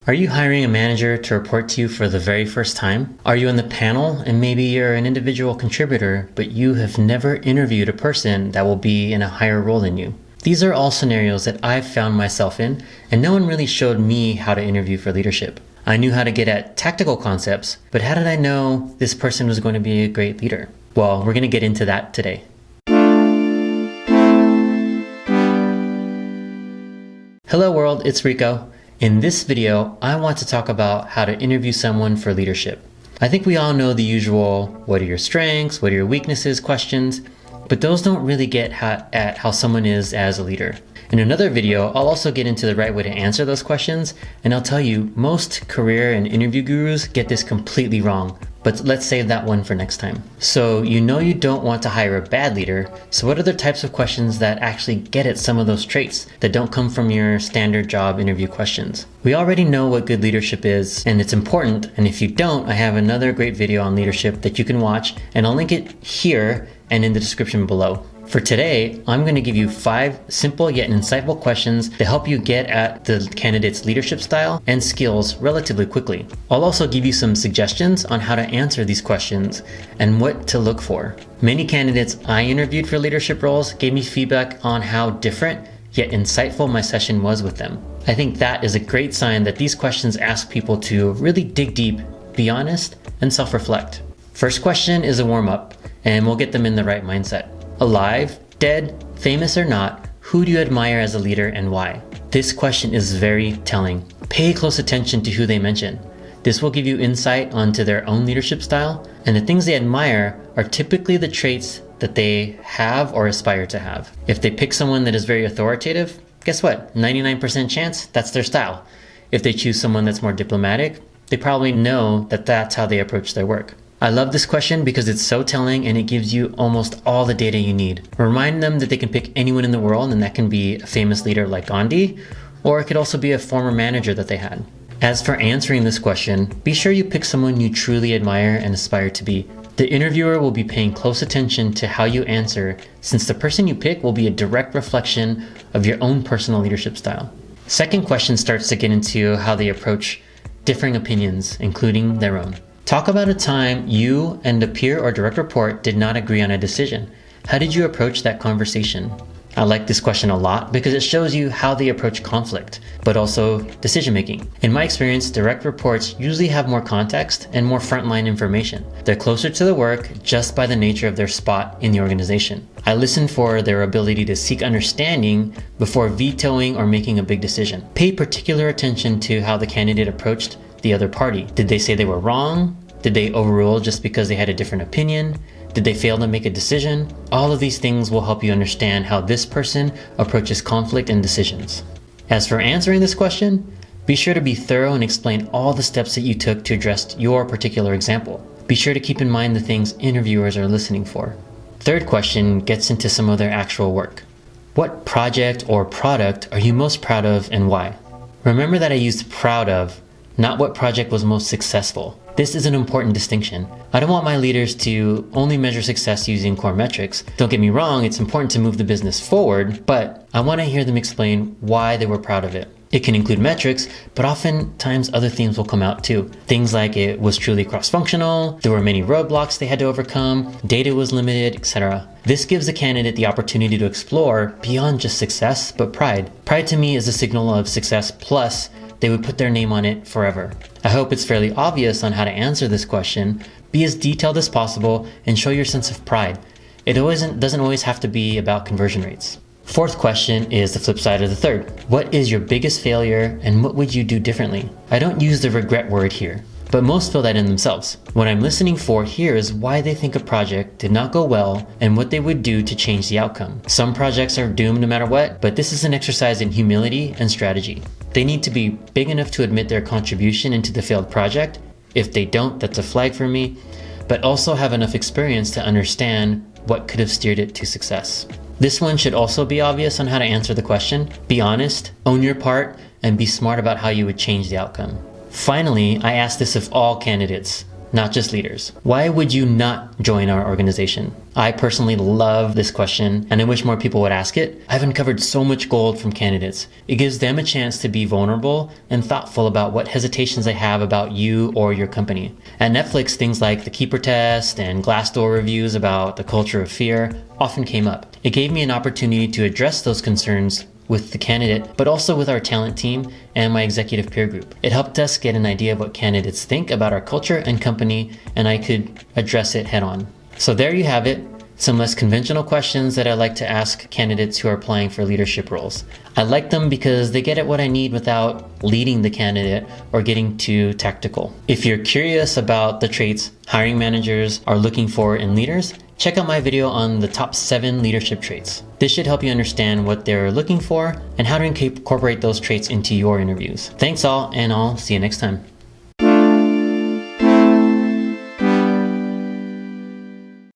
Are you hiring a manager to report to you for the very first time? Are you on the panel and maybe you're an individual contributor, but you have never interviewed a person that will be in a higher role than you? These are all scenarios that I've found myself in, and no one really showed me how to interview for leadership. I knew how to get at tactical concepts, but how did I know this person was going to be a great leader? Well, we're going to get into that today. Hello world, it's Rico. In this video, I want to talk about how to interview someone for leadership. I think we all know the usual, what are your strengths, what are your weaknesses questions, but those don't really get at how someone is as a leader. In another video, I'll also get into the right way to answer those questions, and I'll tell you, most career and interview gurus get this completely wrong, but let's save that one for next time. So you know you don't want to hire a bad leader, so what are the types of questions that actually get at some of those traits that don't come from your standard job interview questions? We already know what good leadership is, and it's important, and if you don't, I have another great video on leadership that you can watch, and I'll link it here and in the description below. For today, I'm going to give you 5 simple yet insightful questions to help you get at the candidate's leadership style and skills relatively quickly. I'll also give you some suggestions on how to answer these questions and what to look for. Many candidates I interviewed for leadership roles gave me feedback on how different yet insightful my session was with them. I think that is a great sign that these questions ask people to really dig deep, be honest, and self-reflect. First question is a warm-up, and we'll get them in the right mindset. Alive, dead, famous or not, who do you admire as a leader and why? This question is very telling. Pay close attention to who they mention. This will give you insight onto their own leadership style, and the things they admire are typically the traits that they have or aspire to have. If they pick someone that is very authoritative, guess what? 99% chance that's their style. If they choose someone that's more diplomatic, they probably know that that's how they approach their work. I love this question because it's so telling and it gives you almost all the data you need. Remind them that they can pick anyone in the world, and that can be a famous leader like Gandhi, or it could also be a former manager that they had. As for answering this question, be sure you pick someone you truly admire and aspire to be. The interviewer will be paying close attention to how you answer, since the person you pick will be a direct reflection of your own personal leadership style. Second question starts to get into how they approach differing opinions, including their own. Talk about a time you and a peer or direct report did not agree on a decision. How did you approach that conversation? I like this question a lot because it shows you how they approach conflict, but also decision making. In my experience, direct reports usually have more context and more frontline information. They're closer to the work just by the nature of their spot in the organization. I listen for their ability to seek understanding before vetoing or making a big decision. Pay particular attention to how the candidate approached the other party. Did they say they were wrong? Did they overrule just because they had a different opinion? Did they fail to make a decision? All of these things will help you understand how this person approaches conflict and decisions. As for answering this question, be sure to be thorough and explain all the steps that you took to address your particular example. Be sure to keep in mind the things interviewers are listening for. Third question gets into some of their actual work. What project or product are you most proud of and why? Remember that I used proud of, not what project was most successful. This is an important distinction. I don't want my leaders to only measure success using core metrics. Don't get me wrong, it's important to move the business forward, but I want to hear them explain why they were proud of it. It can include metrics, but oftentimes other themes will come out too. Things like it was truly cross-functional, there were many roadblocks they had to overcome, data was limited, etc. This gives the candidate the opportunity to explore beyond just success, but pride. Pride to me is a signal of success, plus they would put their name on it forever. I hope it's fairly obvious on how to answer this question. Be as detailed as possible and show your sense of pride. It doesn't always have to be about conversion rates. Fourth question is the flip side of the third. What is your biggest failure and what would you do differently? I don't use the regret word here, but most feel that in themselves. What I'm listening for here is why they think a project did not go well and what they would do to change the outcome. Some projects are doomed no matter what, but this is an exercise in humility and strategy. They need to be big enough to admit their contribution into the failed project. If they don't, that's a flag for me, but also have enough experience to understand what could have steered it to success. This one should also be obvious on how to answer the question. Be honest, own your part, and be smart about how you would change the outcome. Finally, I ask this of all candidates, not just leaders. Why would you not join our organization? I personally love this question, and I wish more people would ask it. I've uncovered so much gold from candidates. It gives them a chance to be vulnerable and thoughtful about what hesitations they have about you or your company. At Netflix, things like the Keeper test and Glassdoor reviews about the culture of fear often came up. It gave me an opportunity to address those concerns with the candidate, but also with our talent team and my executive peer group. It helped us get an idea of what candidates think about our culture and company, and I could address it head on. So there you have it, some less conventional questions that I like to ask candidates who are applying for leadership roles. I like them because they get at what I need without leading the candidate or getting too tactical. If you're curious about the traits hiring managers are looking for in leaders, check out my video on the top 7 leadership traits. This should help you understand what they're looking for and how to incorporate those traits into your interviews. Thanks all, and I'll see you next time.